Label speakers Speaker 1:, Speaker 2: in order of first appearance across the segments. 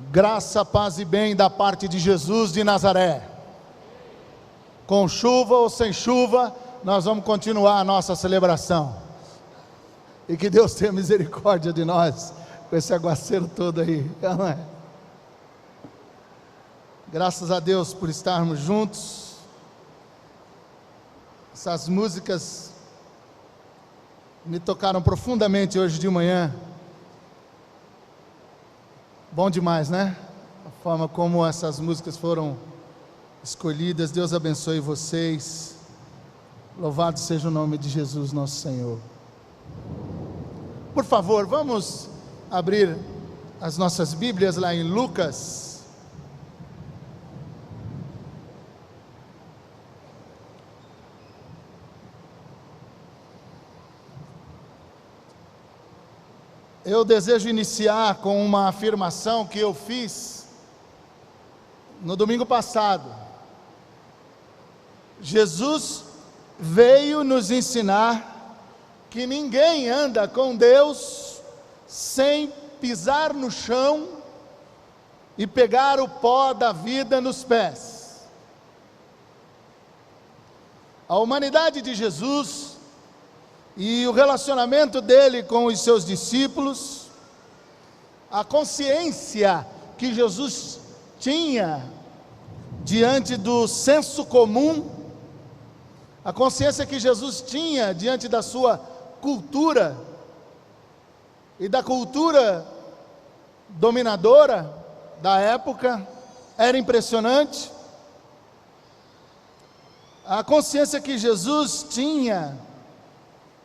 Speaker 1: Graça, paz e bem da parte de Jesus de Nazaré. Com chuva ou sem chuva, nós vamos continuar a nossa celebração. E que Deus tenha misericórdia de nós, com esse aguaceiro todo aí, não é? Graças a Deus por estarmos juntos. Essas músicas me tocaram profundamente hoje de manhã. Bom demais, né? A forma como essas músicas foram escolhidas. Deus abençoe vocês. Louvado seja o nome de Jesus, nosso Senhor. Por favor, vamos abrir as nossas Bíblias lá em Lucas. Eu desejo iniciar com uma afirmação que eu fiz no domingo passado. Jesus veio nos ensinar que ninguém anda com Deus sem pisar no chão e pegar o pó da vida nos pés. A humanidade de Jesus e o relacionamento dele com os seus discípulos, a consciência que Jesus tinha diante do senso comum, a consciência que Jesus tinha diante da sua cultura e da cultura dominadora da época, era impressionante. A consciência que Jesus tinha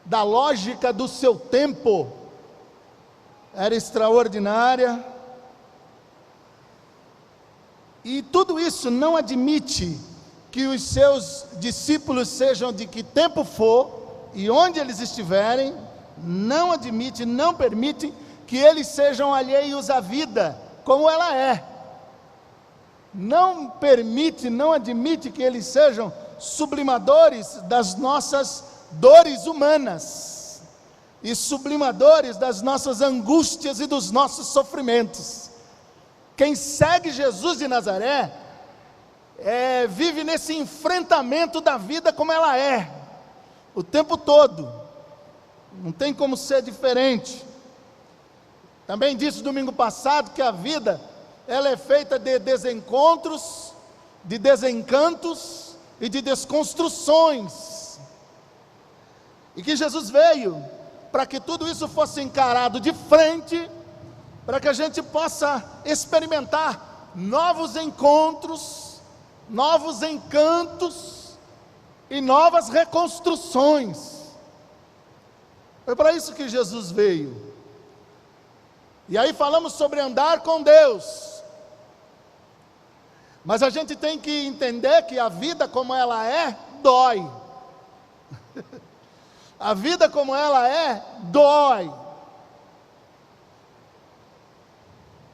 Speaker 1: da lógica do seu tempo era extraordinária. E tudo isso não admite que os seus discípulos sejam de que tempo for e onde eles estiverem, não admite, não permite que eles sejam alheios à vida como ela é. Não permite, não admite que eles sejam sublimadores das nossas dores humanas e sublimadores das nossas angústias e dos nossos sofrimentos. Quem segue Jesus de Nazaré vive nesse enfrentamento da vida como ela é, o tempo todo. Não tem como ser diferente. Também disse domingo passado que a vida ela é feita de desencontros, de desencantos e de desconstruções. E que Jesus veio para que tudo isso fosse encarado de frente, para que a gente possa experimentar novos encontros, novos encantos e novas reconstruções. Foi para isso que Jesus veio. E aí falamos sobre andar com Deus. Mas a gente tem que entender que a vida como ela é, dói. A vida como ela é, dói.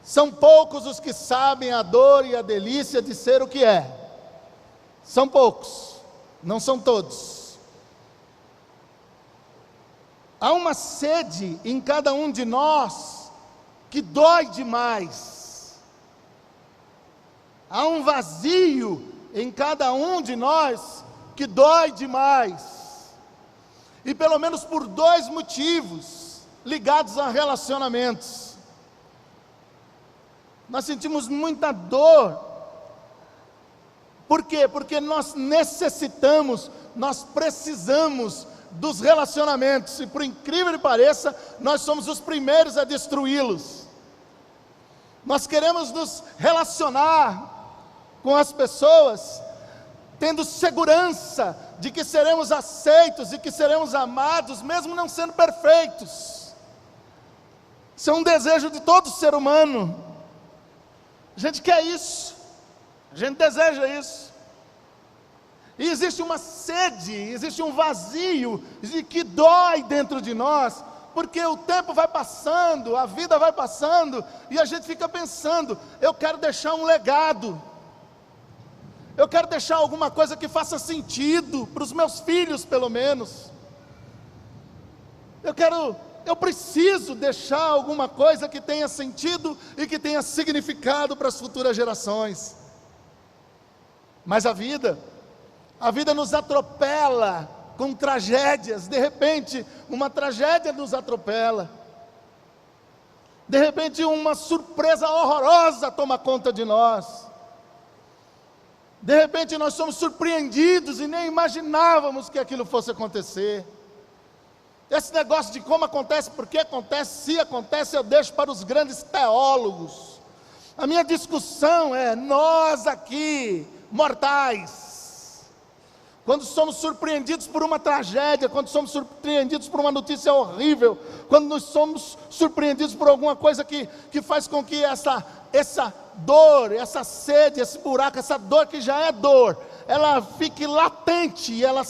Speaker 1: São poucos os que sabem a dor e a delícia de ser o que é. São poucos, não são todos. Há uma sede em cada um de nós que dói demais. Há um vazio em cada um de nós que dói demais. E pelo menos por dois motivos ligados a relacionamentos. Nós sentimos muita dor. Por quê? Porque nós necessitamos, nós precisamos dos relacionamentos. E por incrível que pareça, nós somos os primeiros a destruí-los. Nós queremos nos relacionar com as pessoas, tendo segurança de que seremos aceitos e que seremos amados, mesmo não sendo perfeitos. Isso é um desejo de todo ser humano. A gente quer isso, a gente deseja isso. E existe uma sede, existe um vazio que dói dentro de nós, porque o tempo vai passando, a vida vai passando, e a gente fica pensando, eu quero deixar um legado. Eu quero deixar alguma coisa que faça sentido, para os meus filhos pelo menos. Eu quero eu preciso deixar alguma coisa que tenha sentido e que tenha significado para as futuras gerações. Mas a vida nos atropela com tragédias. De repente, uma tragédia nos atropela. De repente, uma surpresa horrorosa toma conta de nós. De repente, nós somos surpreendidos e nem imaginávamos que aquilo fosse acontecer. Esse negócio de como acontece, por que acontece, se acontece, eu deixo para os grandes teólogos. A minha discussão é: nós aqui, mortais, quando somos surpreendidos por uma tragédia, quando somos surpreendidos por uma notícia horrível, quando nós somos surpreendidos por alguma coisa que faz com que essa dor, essa sede, esse buraco, essa dor que já é dor, ela fique latente, e ela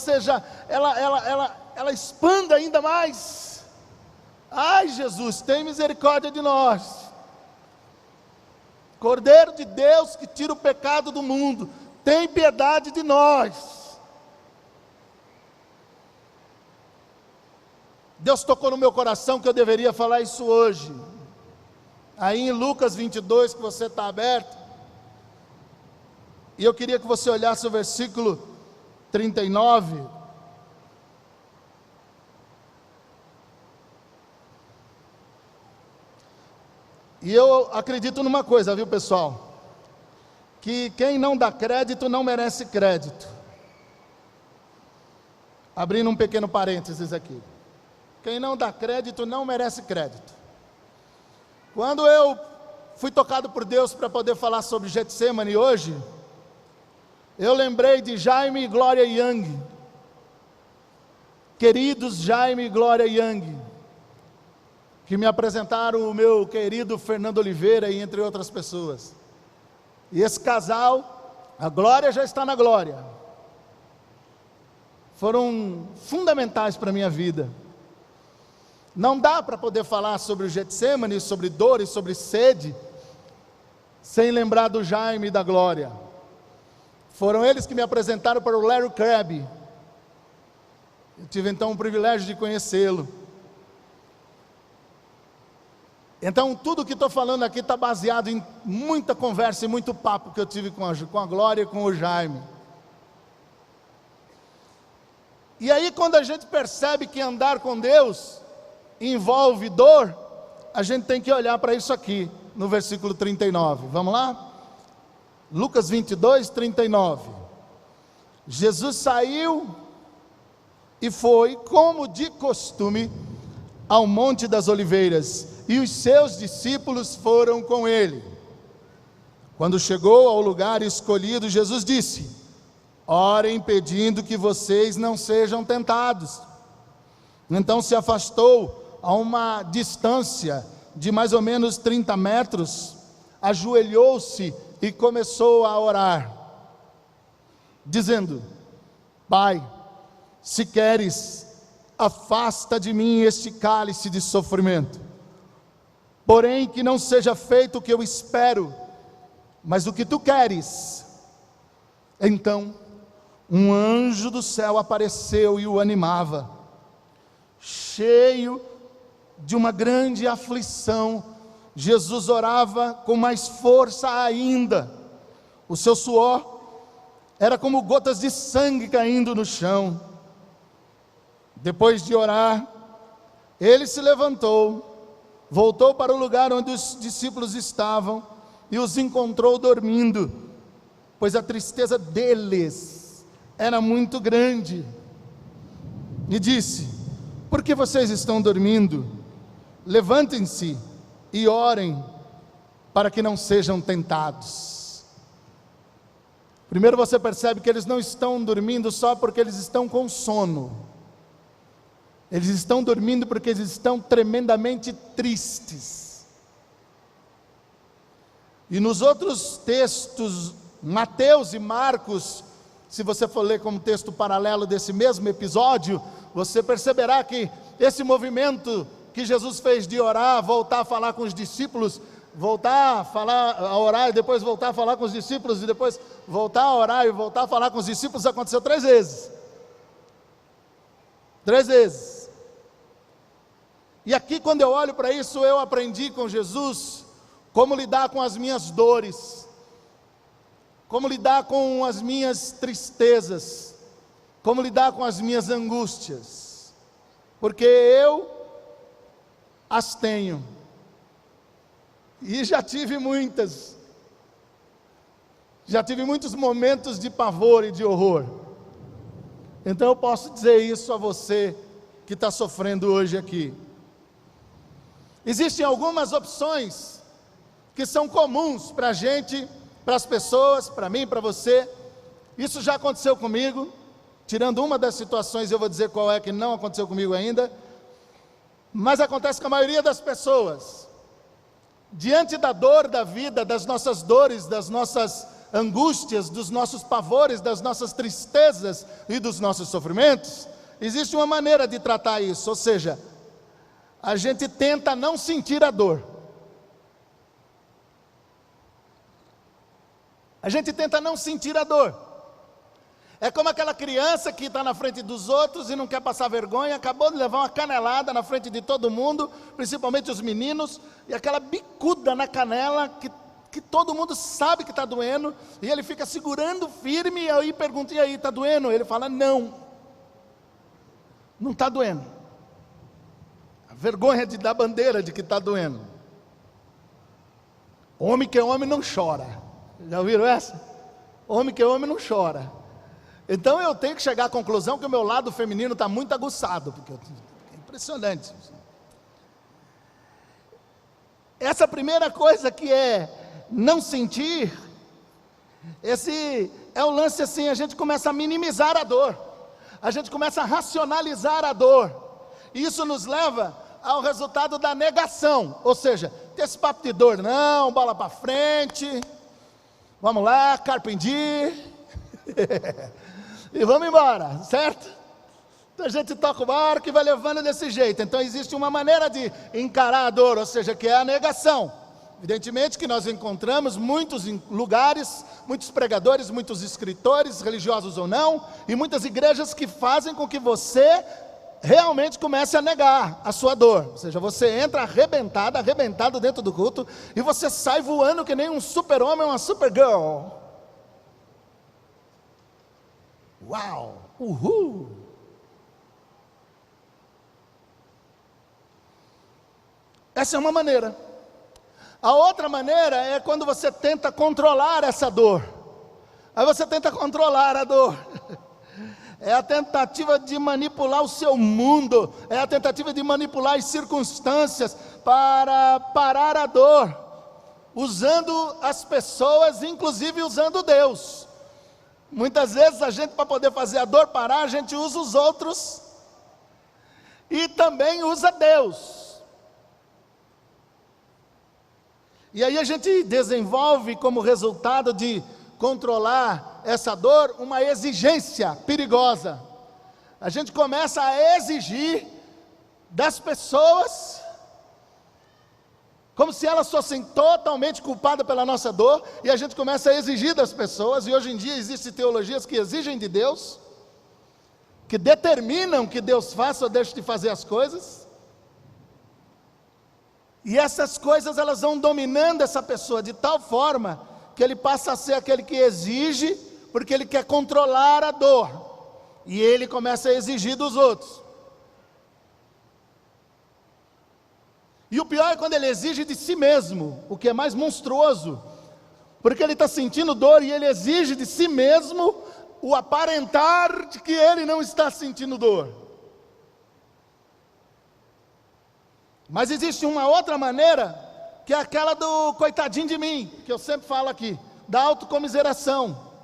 Speaker 1: expanda ainda mais. Ai, Jesus, tem misericórdia de nós. Cordeiro de Deus que tira o pecado do mundo, tem piedade de nós. Deus tocou no meu coração que eu deveria falar isso hoje. Aí em Lucas 22, que você está aberto, e eu queria que você olhasse o versículo 39. E eu acredito numa coisa, viu, pessoal? Que quem não dá crédito não merece crédito. Abrindo um pequeno parênteses aqui. Quem não dá crédito não merece crédito. Quando eu fui tocado por Deus para poder falar sobre Getsemane hoje, eu lembrei de Jaime e Glória Young. Queridos Jaime e Glória Young, que me apresentaram o meu querido Fernando Oliveira, e entre outras pessoas. E esse casal, a Glória já está na glória, foram fundamentais para a minha vida. Não dá para poder falar sobre o Getsemane, sobre dor e sobre sede, sem lembrar do Jaime e da Glória. Foram eles que me apresentaram para o Larry Crabb. Eu tive então o privilégio de conhecê-lo. Então, tudo que estou falando aqui está baseado em muita conversa e muito papo que eu tive com a Glória e com o Jaime. E aí, quando a gente percebe que andar com Deus envolve dor, a gente tem que olhar para isso aqui, no versículo 39. Vamos lá? Lucas 22, 39. Jesus saiu e foi, como de costume, ao Monte das Oliveiras, e os seus discípulos foram com ele. Quando chegou ao lugar escolhido, Jesus disse: orem pedindo que vocês não sejam tentados. Então se afastou a uma distância de mais ou menos 30 metros, ajoelhou-se e começou a orar, dizendo: Pai, se queres, afasta de mim este cálice de sofrimento, porém que não seja feito o que eu espero, mas o que tu queres. Então um anjo do céu apareceu e o animava. Cheio de uma grande aflição, Jesus orava com mais força ainda. O seu suor era como gotas de sangue caindo no chão. Depois de orar, ele se levantou, voltou para o lugar onde os discípulos estavam e os encontrou dormindo, pois a tristeza deles era muito grande. E disse: por que vocês estão dormindo? Levantem-se e orem, para que não sejam tentados. Primeiro você percebe que eles não estão dormindo só porque eles estão com sono. Eles estão dormindo porque eles estão tremendamente tristes. E nos outros textos, Mateus e Marcos, se você for ler como texto paralelo desse mesmo episódio, você perceberá que esse movimento que Jesus fez de orar, voltar a falar com os discípulos, voltar a falar, a orar e depois voltar a falar com os discípulos, e depois voltar a orar e voltar a falar com os discípulos, aconteceu 3 vezes. 3 vezes. E aqui, quando eu olho para isso, eu aprendi com Jesus como lidar com as minhas dores, como lidar com as minhas tristezas, como lidar com as minhas angústias, porque eu as tenho, e já tive muitos momentos de pavor e de horror. Então eu posso dizer isso a você que está sofrendo hoje aqui. Existem algumas opções que são comuns para a gente, para as pessoas, para mim, para você. Isso já aconteceu comigo. Tirando uma das situações, eu vou dizer qual é que não aconteceu comigo ainda. Mas acontece com a maioria das pessoas. Diante da dor da vida, das nossas dores, das nossas angústias, dos nossos pavores, das nossas tristezas e dos nossos sofrimentos, existe uma maneira de tratar isso, ou seja, a gente tenta não sentir a dor. A gente tenta não sentir a dor. É como aquela criança que está na frente dos outros e não quer passar vergonha, acabou de levar uma canelada na frente de todo mundo, principalmente os meninos, e aquela bicuda na canela que todo mundo sabe que está doendo, e ele fica segurando firme, e aí pergunta, e aí, está doendo? Ele fala, não está doendo. A vergonha de dar bandeira de que está doendo. Homem que é homem não chora. Já ouviram essa? Homem que é homem não chora. Então eu tenho que chegar à conclusão que o meu lado feminino está muito aguçado, porque é impressionante. Essa primeira coisa que é não sentir, esse é o lance assim, a gente começa a minimizar a dor, a gente começa a racionalizar a dor, e isso nos leva ao resultado da negação, ou seja, ter esse papo de dor não, bola para frente, vamos lá, carpe diem, e vamos embora, certo? Então a gente toca o barco e vai levando desse jeito. Então existe uma maneira de encarar a dor, ou seja, que é a negação. Evidentemente que nós encontramos muitos lugares, muitos pregadores, muitos escritores, religiosos ou não, e muitas igrejas que fazem com que você realmente comece a negar a sua dor. Ou seja, você entra arrebentado dentro do culto, e você sai voando que nem um super-homem, uma super-girl. Uau! Uhul! Essa é uma maneira. A outra maneira é quando você tenta controlar essa dor. Aí você tenta controlar a dor. É a tentativa de manipular o seu mundo. É a tentativa de manipular as circunstâncias para parar a dor. Usando as pessoas, inclusive usando Deus. Muitas vezes a gente, para poder fazer a dor parar, a gente usa os outros e também usa Deus. E aí a gente desenvolve como resultado de controlar essa dor uma exigência perigosa. A gente começa a exigir das pessoas como se elas fossem totalmente culpadas pela nossa dor, e a gente começa a exigir das pessoas, e hoje em dia existem teologias que exigem de Deus, que determinam que Deus faça ou deixe de fazer as coisas, e essas coisas elas vão dominando essa pessoa de tal forma, que ele passa a ser aquele que exige, porque ele quer controlar a dor, e ele começa a exigir dos outros. E o pior é quando ele exige de si mesmo, o que é mais monstruoso, porque ele está sentindo dor e ele exige de si mesmo o aparentar de que ele não está sentindo dor. Mas existe uma outra maneira, que é aquela do coitadinho de mim, que eu sempre falo aqui, da autocomiseração.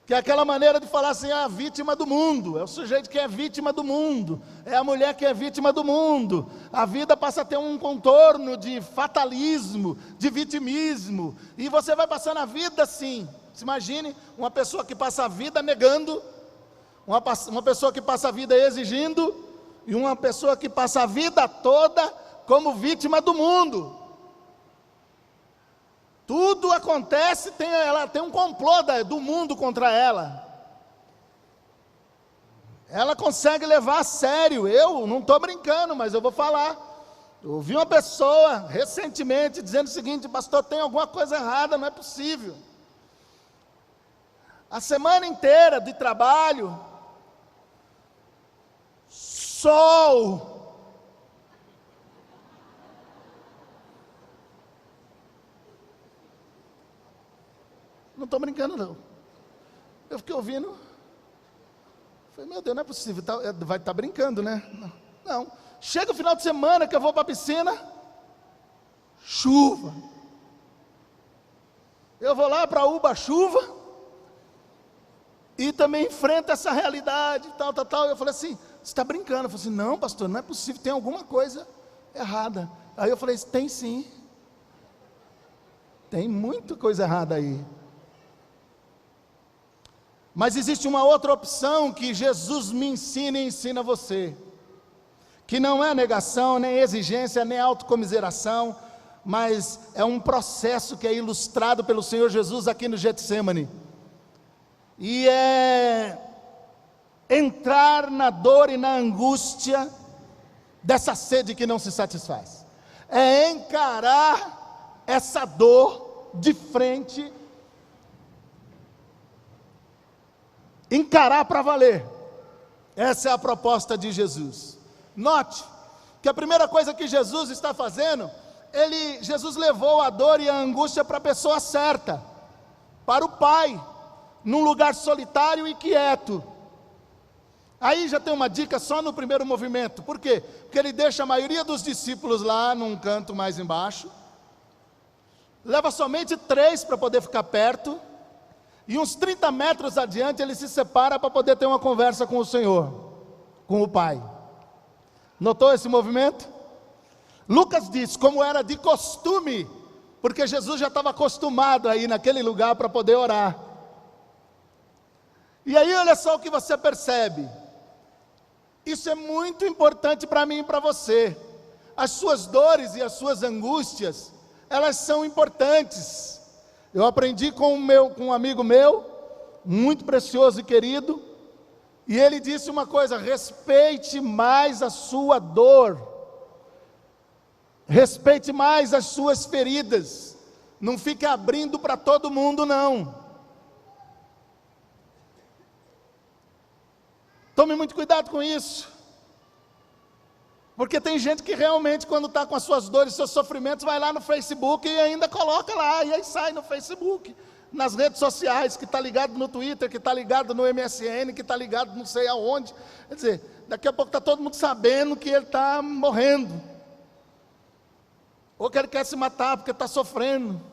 Speaker 1: Que é aquela maneira de falar assim, a vítima do mundo, é o sujeito que é vítima do mundo, é a mulher que é vítima do mundo, a vida passa a ter um contorno de fatalismo, de vitimismo, e você vai passando a vida assim. Se imagine uma pessoa que passa a vida negando, uma pessoa que passa a vida exigindo, e uma pessoa que passa a vida toda como vítima do mundo. Tudo acontece, ela tem um complô do mundo contra ela. ela consegue levar a sério. Eu não estou brincando, mas eu vou falar. Eu ouvi uma pessoa recentemente dizendo o seguinte: pastor, tem alguma coisa errada, não é possível. A semana inteira de trabalho, sol, não estou brincando não. Eu fiquei ouvindo, falei, meu Deus, não é possível, vai estar brincando, né? Não. Chega o final de semana que eu vou para a piscina, chuva. Eu vou lá para Uba, chuva, e também enfrento essa realidade, tal. Eu falei assim, você está brincando? Eu falei assim, não pastor, não é possível, tem alguma coisa errada. Aí eu falei, tem sim, tem muita coisa errada aí. Mas existe uma outra opção que Jesus me ensina e ensina você, que não é negação, nem exigência, nem autocomiseração, mas é um processo que é ilustrado pelo Senhor Jesus aqui no Getsêmani, e é entrar na dor e na angústia dessa sede que não se satisfaz, é encarar essa dor de frente, encarar para valer. Essa é a proposta de Jesus. Note que a primeira coisa que Jesus está fazendo, Jesus levou a dor e a angústia para a pessoa certa, para o Pai, num lugar solitário e quieto. Aí já tem uma dica só no primeiro movimento. Por quê? Porque ele deixa a maioria dos discípulos lá num canto mais embaixo, leva somente 3 para poder ficar perto, e uns 30 metros adiante ele se separa para poder ter uma conversa com o Senhor, com o Pai. Notou esse movimento? Lucas diz, como era de costume, porque Jesus já estava acostumado a ir naquele lugar para poder orar. E aí olha só o que você percebe. Isso é muito importante para mim e para você. As suas dores e as suas angústias, elas são importantes. Eu aprendi com um amigo meu, muito precioso e querido, e ele disse uma coisa: respeite mais a sua dor, respeite mais as suas feridas, não fique abrindo para todo mundo não. Tome muito cuidado com isso, porque tem gente que realmente, quando está com as suas dores, seus sofrimentos, vai lá no Facebook e ainda coloca lá, e aí sai no Facebook, nas redes sociais, que está ligado no Twitter, que está ligado no MSN, que está ligado não sei aonde. Quer dizer, daqui a pouco está todo mundo sabendo que ele está morrendo, ou que ele quer se matar porque está sofrendo.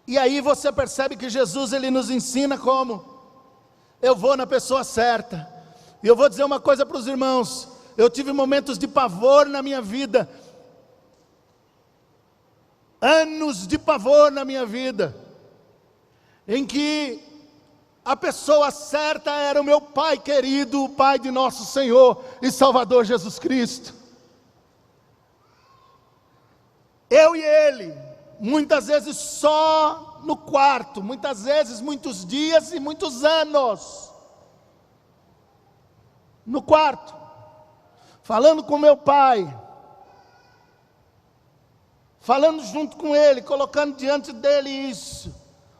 Speaker 1: E aí você percebe que Jesus, ele nos ensina como? Eu vou na pessoa certa. E eu vou dizer uma coisa para os irmãos: eu tive momentos de pavor na minha vida, anos de pavor na minha vida, em que a pessoa certa era o meu Pai querido, o Pai de nosso Senhor e Salvador Jesus Cristo. Eu e Ele, muitas vezes só no quarto, muitas vezes muitos dias e muitos anos, no quarto, falando com meu Pai, falando junto com Ele, colocando diante dEle isso.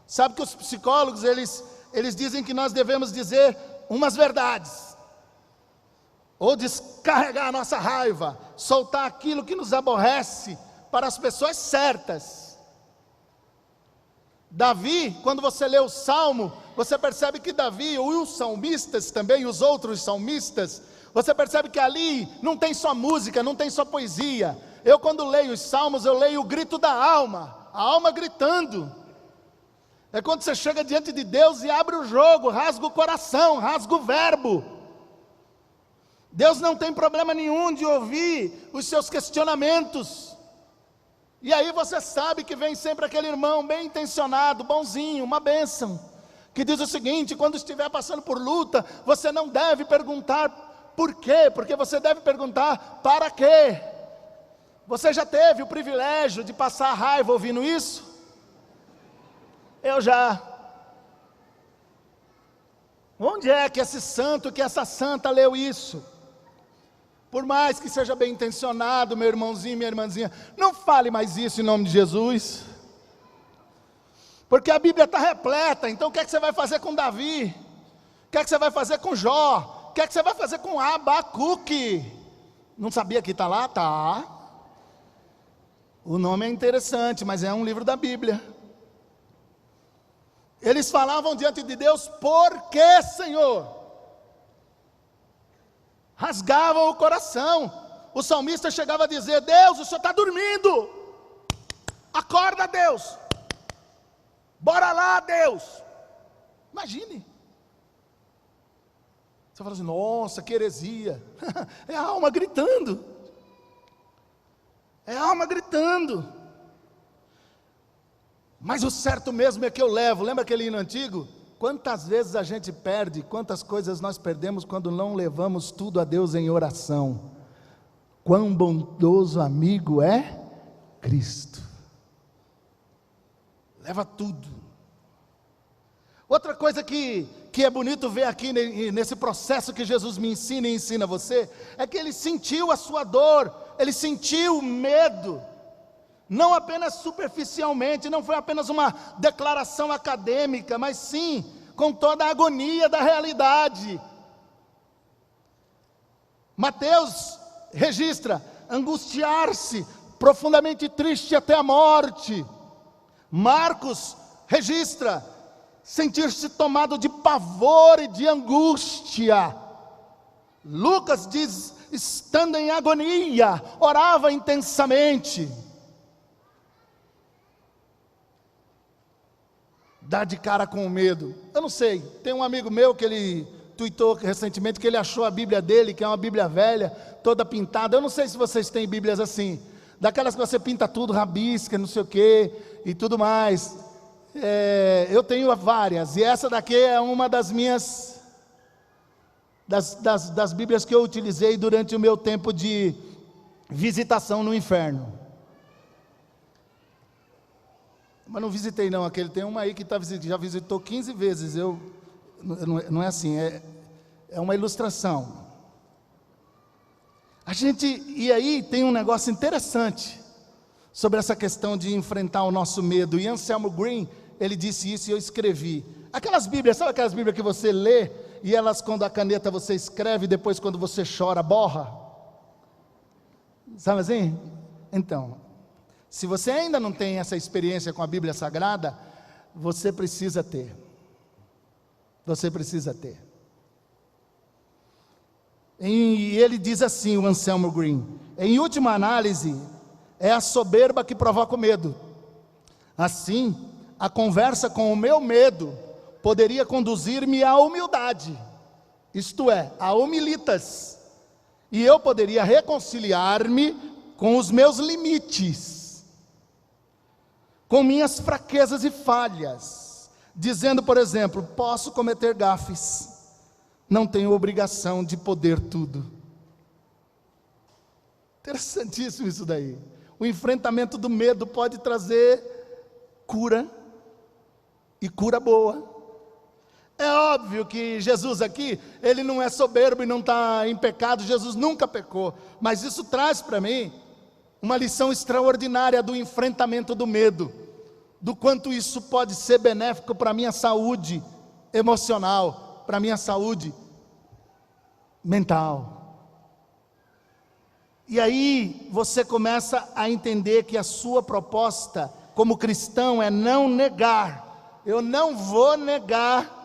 Speaker 1: Sabe que os psicólogos, eles dizem que nós devemos dizer umas verdades, ou descarregar a nossa raiva, soltar aquilo que nos aborrece para as pessoas certas. Davi, quando você lê o Salmo, você percebe que Davi, e os salmistas também, os outros salmistas, você percebe que ali não tem só música, não tem só poesia. Eu, quando leio os Salmos, eu leio o grito da alma, a alma gritando. É quando você chega diante de Deus e abre o jogo, rasga o coração, rasga o verbo. Deus não tem problema nenhum de ouvir os seus questionamentos. E aí você sabe que vem sempre aquele irmão bem intencionado, bonzinho, uma bênção, que diz o seguinte: quando estiver passando por luta, você não deve perguntar por quê, porque você deve perguntar para quê. Você já teve o privilégio de passar raiva ouvindo isso? Eu já. Onde é que esse santo, que essa santa leu isso? Por mais que seja bem intencionado, meu irmãozinho, minha irmãzinha, não fale mais isso em nome de Jesus. Porque a Bíblia está repleta. Então o que é que você vai fazer com Davi? O que é que você vai fazer com Jó? O que é que você vai fazer com Abacuque? Não sabia que está lá? Tá. O nome é interessante, mas é um livro da Bíblia. Eles falavam diante de Deus: por que, Senhor? Rasgavam o coração. O salmista chegava a dizer: Deus, o Senhor está dormindo. Acorda, Deus. Bora lá, Deus. Imagine. Você fala assim: nossa, que heresia. É a alma gritando. É a alma gritando. Mas o certo mesmo é que eu levo. Lembra aquele hino antigo? Quantas vezes a gente perde, quantas coisas nós perdemos quando não levamos tudo a Deus em oração. Quão bondoso amigo é Cristo. Leva tudo. Outra coisa que é bonito ver aqui nesse processo que Jesus me ensina e ensina você, é que ele sentiu a sua dor, ele sentiu o medo, não apenas superficialmente, não foi apenas uma declaração acadêmica, mas sim, com toda a agonia da realidade. Mateus registra angustiar-se, profundamente triste até a morte. Marcos registra sentir-se tomado de pavor e de angústia. Lucas diz, estando em agonia, orava intensamente. Dá de cara com o medo. Eu não sei, tem um amigo meu que ele tuitou recentemente que ele achou a Bíblia dele, que é uma Bíblia velha, toda pintada. Eu não sei se vocês têm Bíblias assim, daquelas que você pinta tudo, rabisca, não sei o que, e tudo mais. Eu tenho várias, e essa daqui é uma das minhas, das Bíblias que eu utilizei durante o meu tempo de visitação no inferno. Mas não visitei não, aquele tem uma aí que já visitou 15 vezes, não é assim, é uma ilustração. E aí tem um negócio interessante, sobre essa questão de enfrentar o nosso medo, e Anselmo Green, ele disse isso e eu escrevi. Aquelas Bíblias, sabe aquelas Bíblias que você lê, e elas quando a caneta você escreve, depois quando você chora, borra? Sabe assim? Então, se você ainda não tem essa experiência com a Bíblia Sagrada, você precisa ter. Você precisa ter. E ele diz assim, o Anselmo Green: em última análise, é a soberba que provoca o medo. Assim, a conversa com o meu medo poderia conduzir-me à humildade, isto é, a humilitas, e eu poderia reconciliar-me com os meus limites, com minhas fraquezas e falhas, dizendo, por exemplo, posso cometer gafes, não tenho obrigação de poder tudo. Interessantíssimo isso daí. O enfrentamento do medo pode trazer cura, e cura boa. É óbvio que Jesus aqui, ele não é soberbo e não está em pecado, Jesus nunca pecou, mas isso traz para mim uma lição extraordinária do enfrentamento do medo, do quanto isso pode ser benéfico para a minha saúde emocional, para a minha saúde mental. E aí você começa a entender que a sua proposta como cristão é não negar. Eu não vou negar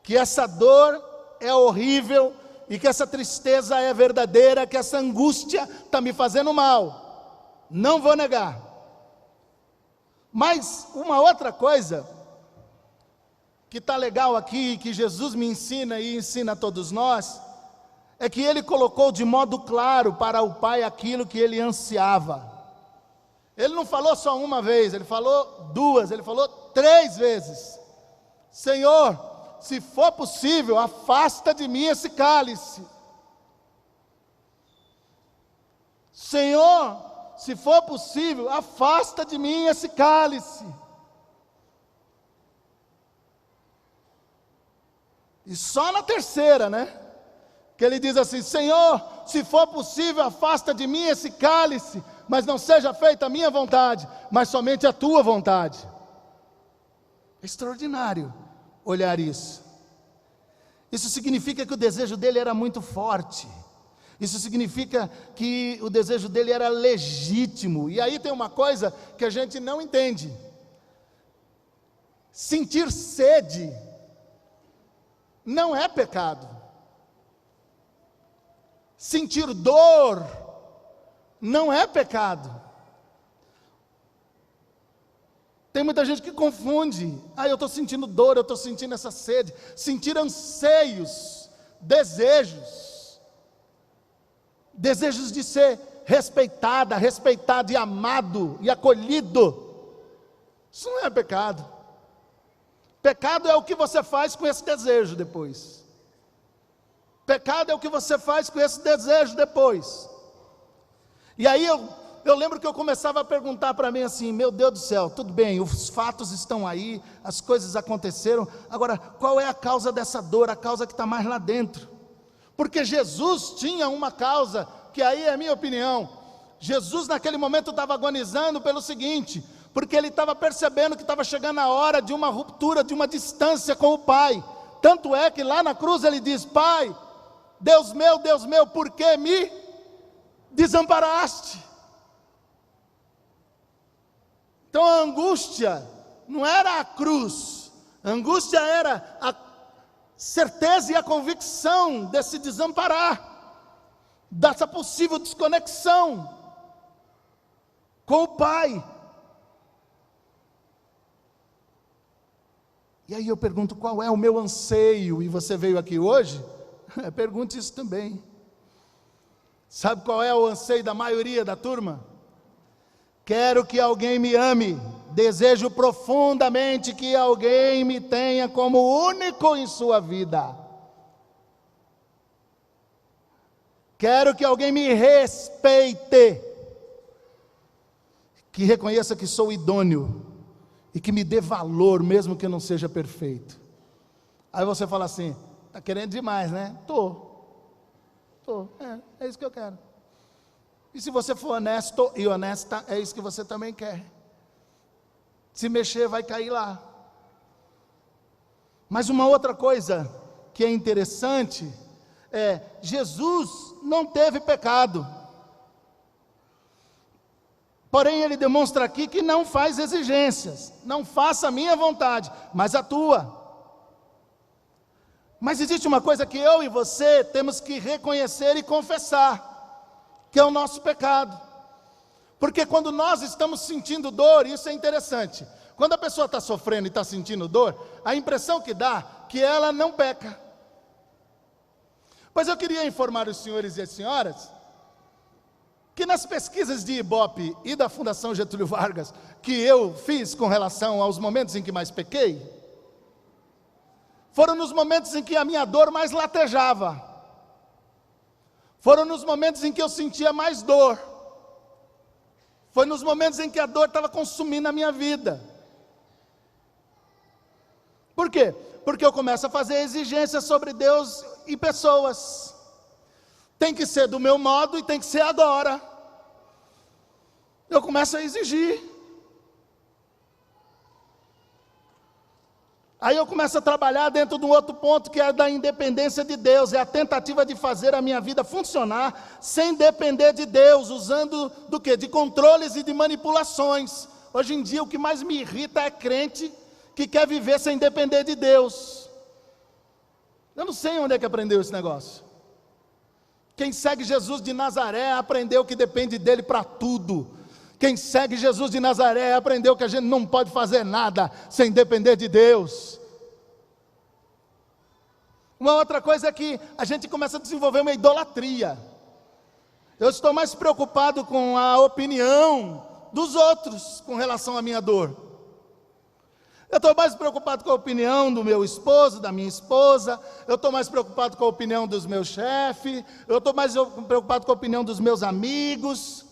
Speaker 1: que essa dor é horrível e que essa tristeza é verdadeira, que essa angústia está me fazendo mal. Não vou negar. Mas uma outra coisa que está legal aqui, que Jesus me ensina e ensina a todos nós, é que Ele colocou de modo claro para o Pai aquilo que Ele ansiava. Ele não falou só uma vez, Ele falou duas, Ele falou 3 vezes. Senhor, se for possível, afasta de mim esse cálice. Senhor, se for possível, afasta de mim esse cálice. E só na terceira, né? Que ele diz assim: Senhor, se for possível, afasta de mim esse cálice, mas não seja feita a minha vontade, mas somente a tua vontade. É extraordinário olhar isso. Isso significa que o desejo dele era muito forte. Isso significa que o desejo dele era legítimo. E aí tem uma coisa que a gente não entende. Sentir sede não é pecado. Sentir dor não é pecado. Tem muita gente que confunde. Eu estou sentindo dor, eu estou sentindo essa sede. Sentir anseios, desejos de ser respeitada, respeitado e amado e acolhido. Isso não é pecado. Pecado é o que você faz com esse desejo depois. Pecado é o que você faz com esse desejo depois. E aí eu lembro que eu começava a perguntar para mim assim: meu Deus do céu, tudo bem, os fatos estão aí, as coisas aconteceram, agora qual é a causa dessa dor, a causa que está mais lá dentro? Porque Jesus tinha uma causa, que aí é a minha opinião. Jesus naquele momento estava agonizando pelo seguinte: porque ele estava percebendo que estava chegando a hora de uma ruptura, de uma distância com o Pai. Tanto é que lá na cruz ele diz: Pai, Deus meu, por que me desamparaste? Então a angústia não era a cruz, a angústia era a certeza e a convicção desse desamparar, dessa possível desconexão com o Pai. E aí eu pergunto: qual é o meu anseio? E você veio aqui hoje? Pergunte isso também. Sabe qual é o anseio da maioria da turma? Quero que alguém me ame, desejo profundamente que alguém me tenha como único em sua vida. Quero que alguém me respeite, que reconheça que sou idôneo e que me dê valor, mesmo que eu não seja perfeito. Aí você fala assim: está querendo demais, né? É isso que eu quero. E se você for honesto e honesta, é isso que você também quer. Se mexer, vai cair lá. Mas uma outra coisa que é interessante é: Jesus não teve pecado. Porém, ele demonstra aqui que não faz exigências. Não faça a minha vontade, mas a tua. Mas existe uma coisa que eu e você temos que reconhecer e confessar, que é o nosso pecado. Porque quando nós estamos sentindo dor, isso é interessante. Quando a pessoa está sofrendo e está sentindo dor, a impressão que dá é que ela não peca. Pois eu queria informar os senhores e as senhoras que nas pesquisas de Ibope e da Fundação Getúlio Vargas, que eu fiz com relação aos momentos em que mais pequei, foram nos momentos em que a minha dor mais latejava. Foram nos momentos em que eu sentia mais dor. Foi nos momentos em que a dor estava consumindo a minha vida. Por quê? Porque eu começo a fazer exigências sobre Deus e pessoas. Tem que ser do meu modo e tem que ser agora. Eu começo a exigir. Aí eu começo a trabalhar dentro de um outro ponto, que é da independência de Deus. É a tentativa de fazer a minha vida funcionar sem depender de Deus, usando do quê? De controles e de manipulações. Hoje em dia o que mais me irrita é crente que quer viver sem depender de Deus. Eu não sei onde é que aprendeu esse negócio. Quem segue Jesus de Nazaré aprendeu que depende dele para tudo. Quem segue Jesus de Nazaré aprendeu que a gente não pode fazer nada sem depender de Deus. Uma outra coisa é que a gente começa a desenvolver uma idolatria. Eu estou mais preocupado com a opinião dos outros com relação à minha dor. Eu estou mais preocupado com a opinião do meu esposo, da minha esposa. Eu estou mais preocupado com a opinião dos meus chefes. Eu estou mais preocupado com a opinião dos meus amigos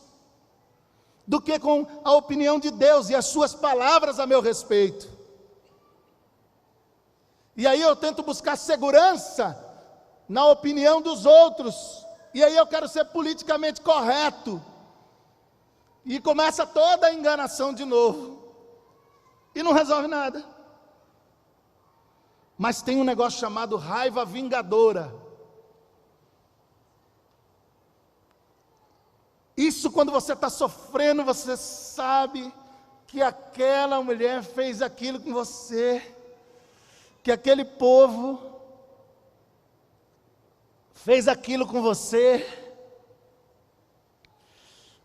Speaker 1: do que com a opinião de Deus e as suas palavras a meu respeito. E aí eu tento buscar segurança na opinião dos outros, e aí eu quero ser politicamente correto, e começa toda a enganação de novo, e não resolve nada. Mas tem um negócio chamado raiva vingadora. Isso, quando você está sofrendo, você sabe que aquela mulher fez aquilo com você, que aquele povo fez aquilo com você,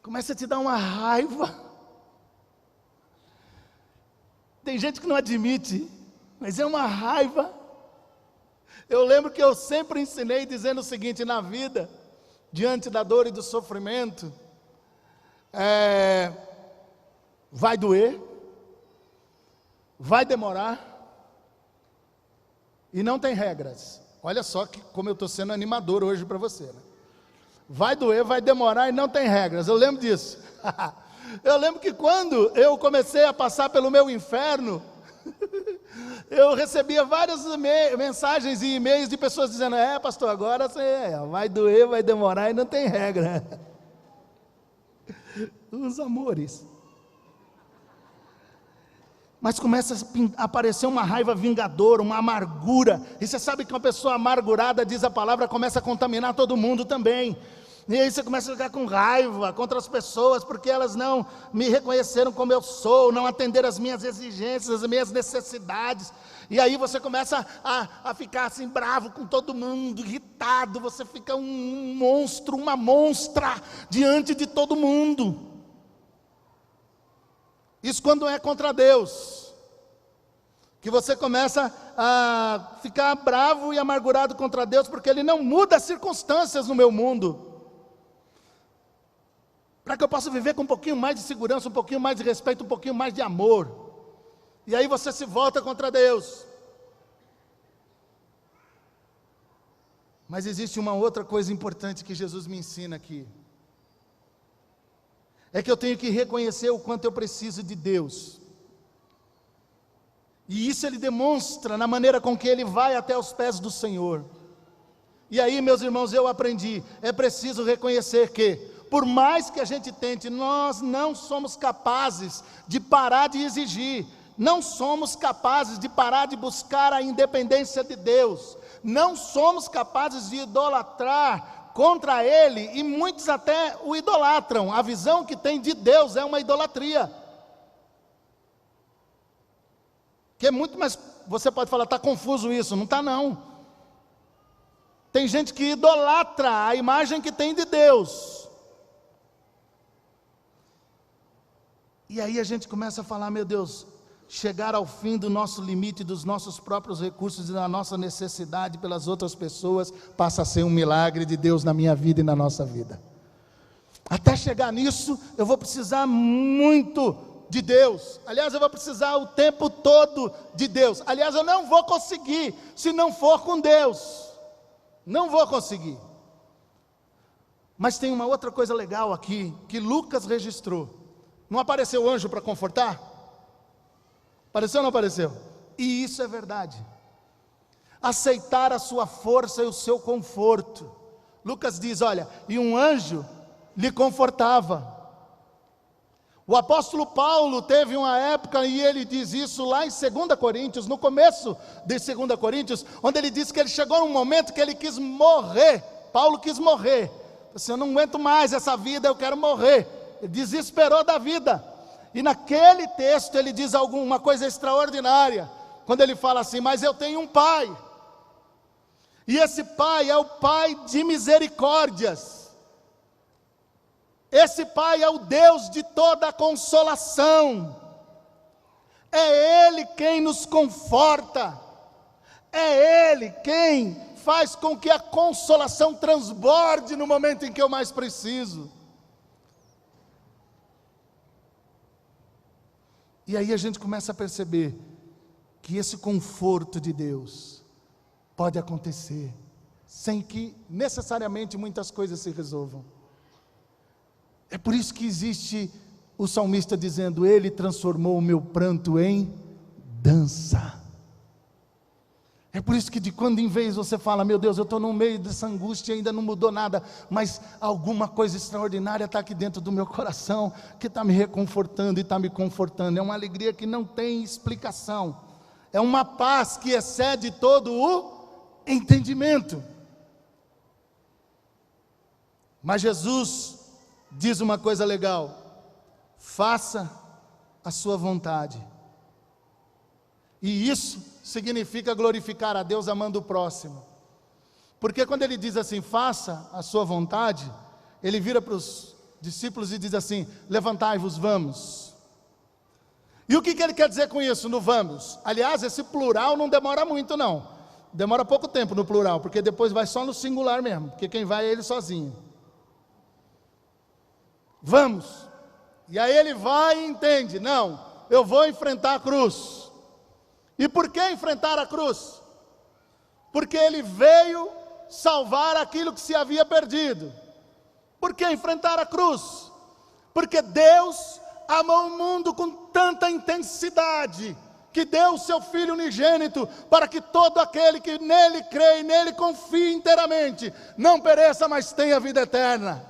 Speaker 1: começa a te dar uma raiva. Tem gente que não admite, mas é uma raiva. Eu lembro que eu sempre ensinei dizendo o seguinte: na vida, diante da dor e do sofrimento, vai doer, vai demorar, e não tem regras. Olha só como eu estou sendo animador hoje para você, né? Vai doer, vai demorar e não tem regras. Eu lembro disso. Eu lembro que quando eu comecei a passar pelo meu inferno, eu recebia várias mensagens e e-mails de pessoas dizendo: pastor, agora vai doer, vai demorar e não tem regra. Os amores. Mas começa a aparecer uma raiva vingadora, uma amargura. E você sabe que uma pessoa amargurada, diz a palavra, começa a contaminar todo mundo também. E aí você começa a ficar com raiva contra as pessoas, porque elas não me reconheceram como eu sou, não atenderam as minhas exigências, as minhas necessidades. E aí você começa a ficar assim bravo com todo mundo, irritado, você fica um monstro, uma monstra diante de todo mundo. Isso quando é contra Deus, que você começa a ficar bravo e amargurado contra Deus, porque Ele não muda as circunstâncias no meu mundo, para que eu possa viver com um pouquinho mais de segurança, um pouquinho mais de respeito, um pouquinho mais de amor. E aí você se volta contra Deus. Mas existe uma outra coisa importante que Jesus me ensina aqui. É que eu tenho que reconhecer o quanto eu preciso de Deus. E isso Ele demonstra na maneira com que Ele vai até os pés do Senhor. E aí, meus irmãos, eu aprendi, é preciso reconhecer que, por mais que a gente tente, nós não somos capazes de parar de exigir, não somos capazes de parar de buscar a independência de Deus, não somos capazes de idolatrar contra Ele, e muitos até o idolatram. A visão que tem de Deus é uma idolatria, que é muito mais. Você pode falar, está confuso isso, não está não. Tem gente que idolatra a imagem que tem de Deus, e aí a gente começa a falar: meu Deus, chegar ao fim do nosso limite, dos nossos próprios recursos e da nossa necessidade pelas outras pessoas, passa a ser um milagre de Deus na minha vida e na nossa vida. Até chegar nisso, eu vou precisar muito de Deus. Aliás, eu vou precisar o tempo todo de Deus. Aliás, eu não vou conseguir se não for com Deus. Não vou conseguir. Mas tem uma outra coisa legal aqui, que Lucas registrou. Não apareceu o anjo para confortar? Apareceu ou não apareceu? E isso é verdade. Aceitar a sua força e o seu conforto. Lucas diz, olha, e um anjo lhe confortava. O apóstolo Paulo teve uma época, e ele diz isso lá em 2 Coríntios, no começo de 2 Coríntios, onde ele diz que ele chegou num momento que ele quis morrer. Paulo quis morrer. Assim, eu não aguento mais essa vida, eu quero morrer. Ele desesperou da vida. E naquele texto ele diz alguma coisa extraordinária, quando ele fala assim: mas eu tenho um pai, e esse pai é o pai de misericórdias, esse pai é o Deus de toda a consolação, é Ele quem nos conforta, é Ele quem faz com que a consolação transborde no momento em que eu mais preciso. E aí a gente começa a perceber que esse conforto de Deus pode acontecer sem que necessariamente muitas coisas se resolvam. É por isso que existe o salmista dizendo: Ele transformou o meu pranto em dança. É por isso que de quando em vez você fala: meu Deus, eu estou no meio dessa angústia e ainda não mudou nada, mas alguma coisa extraordinária está aqui dentro do meu coração, que está me reconfortando e está me confortando. É uma alegria que não tem explicação, é uma paz que excede todo o entendimento. Mas Jesus diz uma coisa legal: faça a sua vontade. E isso significa glorificar a Deus amando o próximo. Porque quando ele diz assim: faça a sua vontade, ele vira para os discípulos e diz assim: levantai-vos, vamos. E o que ele quer dizer com isso, no vamos? Aliás, esse plural não demora muito não, demora pouco tempo no plural, porque depois vai só no singular mesmo, porque quem vai é ele sozinho. Vamos. E aí ele vai e entende: não, eu vou enfrentar a cruz. E por que enfrentar a cruz? Porque ele veio salvar aquilo que se havia perdido. Por que enfrentar a cruz? Porque Deus amou o mundo com tanta intensidade, que deu o seu Filho unigênito, para que todo aquele que nele crê e nele confie inteiramente, não pereça, mas tenha vida eterna.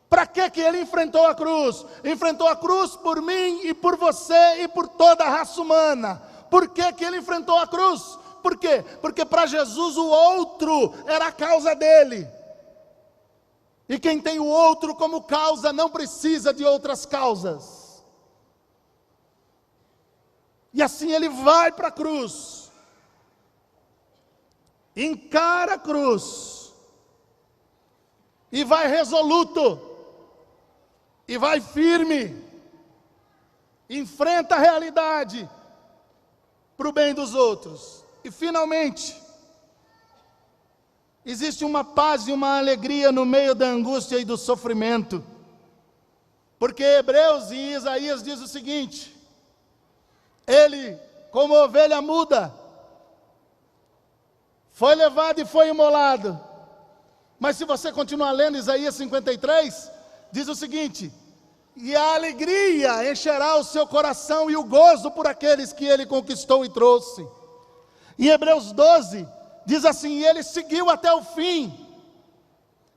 Speaker 1: Para que ele enfrentou a cruz? Enfrentou a cruz por mim e por você e por toda a raça humana. Por que ele enfrentou a cruz? Por quê? Porque para Jesus o outro era a causa dele. E quem tem o outro como causa não precisa de outras causas. E assim ele vai para a cruz, encara a cruz, e vai resoluto, e vai firme, enfrenta a realidade, para o bem dos outros. E finalmente, existe uma paz e uma alegria no meio da angústia e do sofrimento, porque Hebreus e Isaías diz o seguinte: ele, como ovelha muda, foi levado e foi imolado. Mas se você continuar lendo Isaías 53, diz o seguinte: e a alegria encherá o seu coração e o gozo por aqueles que ele conquistou e trouxe. Em Hebreus 12, diz assim: e ele seguiu até o fim,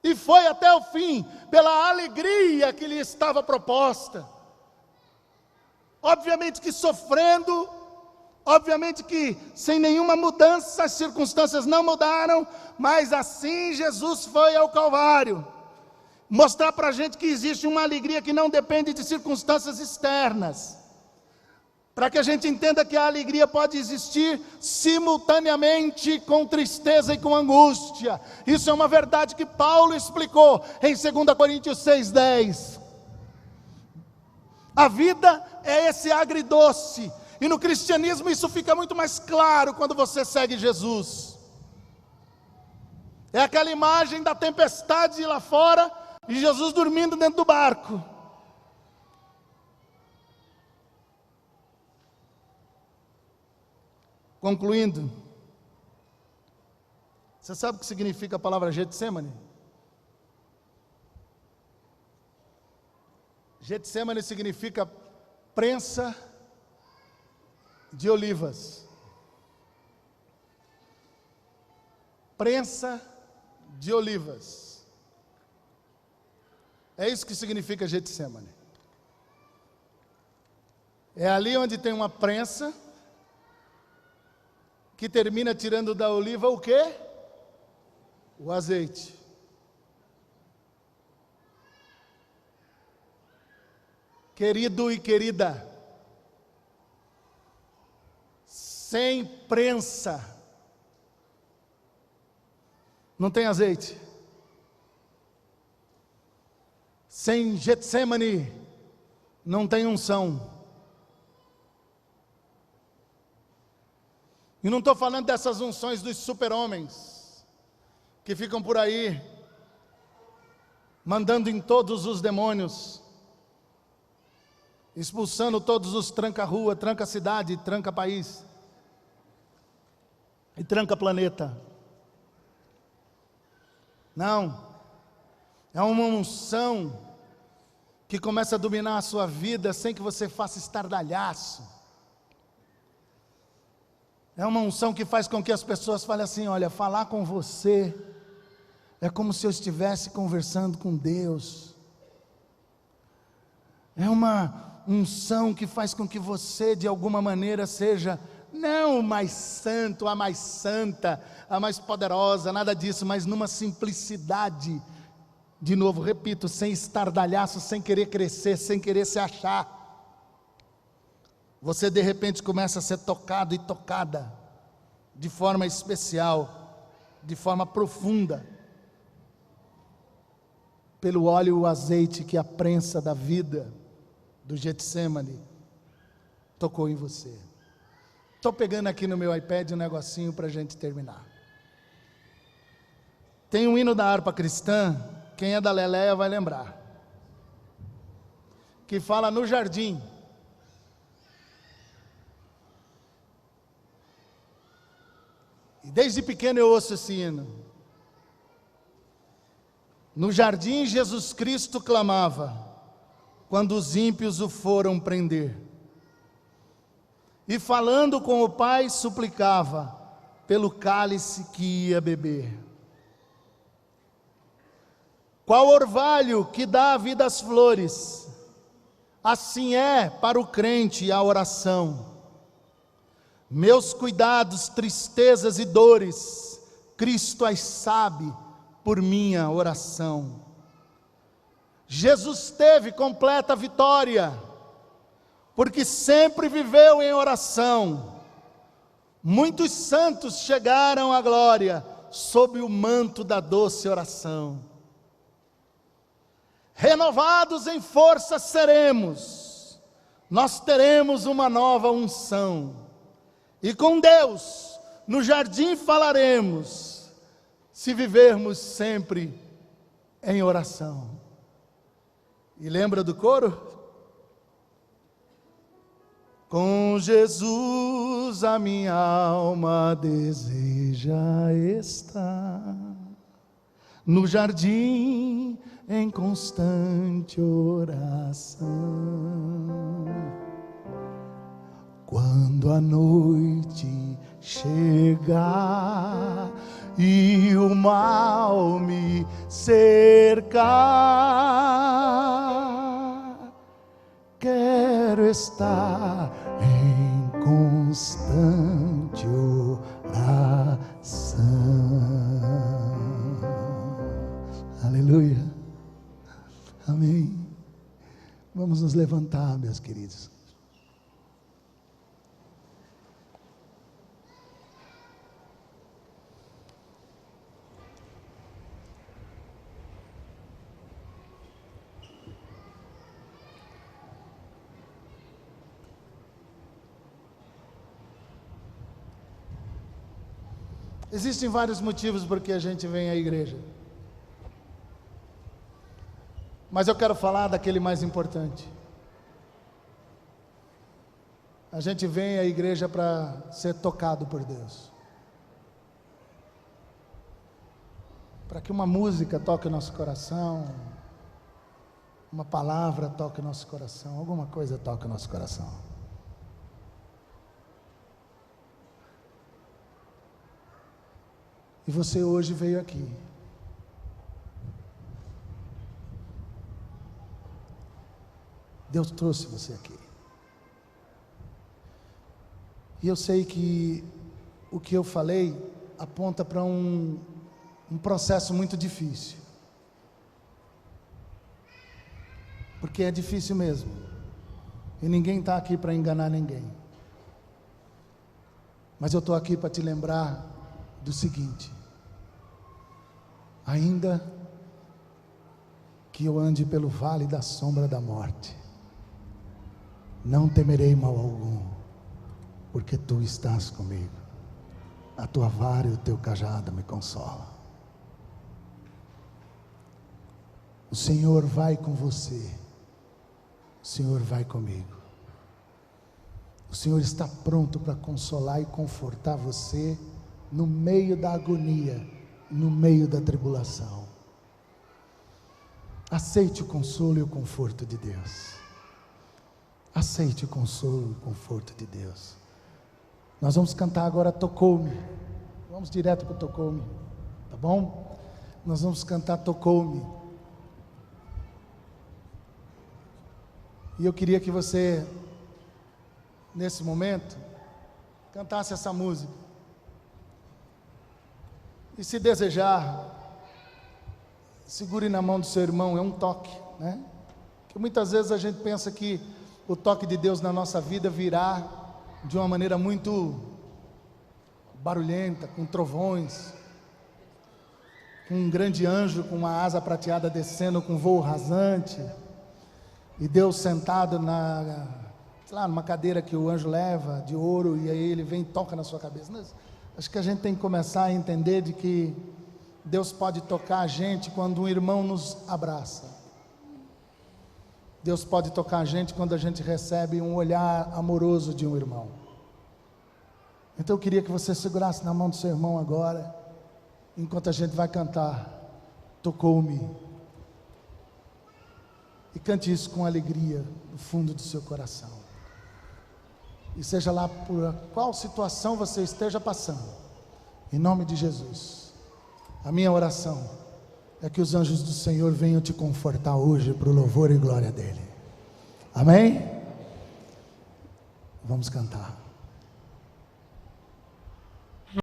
Speaker 1: e foi até o fim, pela alegria que lhe estava proposta. Obviamente que sofrendo, obviamente que sem nenhuma mudança, as circunstâncias não mudaram, mas assim Jesus foi ao Calvário, mostrar para a gente que existe uma alegria que não depende de circunstâncias externas, para que a gente entenda que a alegria pode existir simultaneamente com tristeza e com angústia. Isso é uma verdade que Paulo explicou em 2 Coríntios 6,10. A vida é esse agridoce, e no cristianismo isso fica muito mais claro quando você segue Jesus. É aquela imagem da tempestade lá fora, e Jesus dormindo dentro do barco. Concluindo, você sabe o que significa a palavra Getsemane? Getsemane significa prensa de olivas. Prensa de olivas. É isso que significa Getsemane. É ali onde tem uma prensa que termina tirando da oliva o quê? O azeite. Querido e querida, sem prensa não tem azeite. Sem Getsemane não tem unção. E não estou falando dessas unções dos super-homens, que ficam por aí, mandando em todos os demônios, expulsando todos os tranca-rua, tranca-cidade, tranca-país, e tranca-planeta. Não, é uma unção que começa a dominar a sua vida sem que você faça estardalhaço. É uma unção que faz com que as pessoas falem assim: olha, falar com você é como se eu estivesse conversando com Deus. É uma unção que faz com que você, de alguma maneira, seja não o mais santo, a mais santa, a mais poderosa, nada disso, mas numa simplicidade. De novo, repito, sem estardalhaço, sem querer crescer, sem querer se achar. Você de repente começa a ser tocado e tocada, de forma especial, de forma profunda, pelo óleo e o azeite que a prensa da vida, do Getsêmani, tocou em você. Estou pegando aqui no meu iPad um negocinho para a gente terminar. Tem um hino da harpa cristã, quem é da Leleia vai lembrar, que fala no jardim. E desde pequeno eu ouço esse hino. No jardim Jesus Cristo clamava, quando os ímpios o foram prender. E falando com o Pai suplicava, pelo cálice que ia beber. Qual orvalho que dá a vida às flores, assim é para o crente a oração. Meus cuidados, tristezas e dores, Cristo as sabe por minha oração. Jesus teve completa vitória, porque sempre viveu em oração. Muitos santos chegaram à glória, sob o manto da doce oração. Renovados em força seremos, nós teremos uma nova unção, e com Deus no jardim falaremos, se vivermos sempre em oração. E lembra do coro? Com Jesus a minha alma deseja estar, no jardim em constante oração. Quando a noite chegar e o mal me cercar, quero estar em constante oração. Aleluia. Amém. Vamos nos levantar, meus queridos. Existem vários motivos por que a gente vem à igreja, mas eu quero falar daquele mais importante. A gente vem à igreja para ser tocado por Deus, para que uma música toque o nosso coração, uma palavra toque o nosso coração, alguma coisa toque o nosso coração. E você hoje veio aqui. Deus trouxe você aqui. E eu sei que o que eu falei aponta para um processo muito difícil. Porque é difícil mesmo. E ninguém está aqui para enganar ninguém. Mas eu estou aqui para te lembrar do seguinte: ainda que eu ande pelo vale da sombra da morte, não temerei mal algum, porque tu estás comigo. A tua vara e o teu cajado me consolam. O Senhor vai com você. O Senhor vai comigo. O Senhor está pronto para consolar e confortar você no meio da agonia, no meio da tribulação. Aceite o consolo e o conforto de Deus. Aceite o consolo e o conforto de Deus. Nós vamos cantar agora Tocou-me. Vamos direto para o Tocou-me, tá bom? Nós vamos cantar Tocou-me. E eu queria que você, nesse momento, cantasse essa música. E se desejar, segure na mão do seu irmão, é um toque, né? Que muitas vezes a gente pensa que o toque de Deus na nossa vida virá de uma maneira muito barulhenta, com trovões, com um grande anjo com uma asa prateada descendo com voo rasante, e Deus sentado numa cadeira que o anjo leva de ouro, e aí ele vem e toca na sua cabeça. Acho que a gente tem que começar a entender de que Deus pode tocar a gente quando um irmão nos abraça. Deus pode tocar a gente quando a gente recebe um olhar amoroso de um irmão. Então eu queria que você segurasse na mão do seu irmão agora, enquanto a gente vai cantar Tocou-me. E cante isso com alegria no fundo do seu coração. E seja lá por qual situação você esteja passando, em nome de Jesus, a minha oração é que os anjos do Senhor venham te confortar hoje para o louvor e glória dele. Amém? Vamos cantar.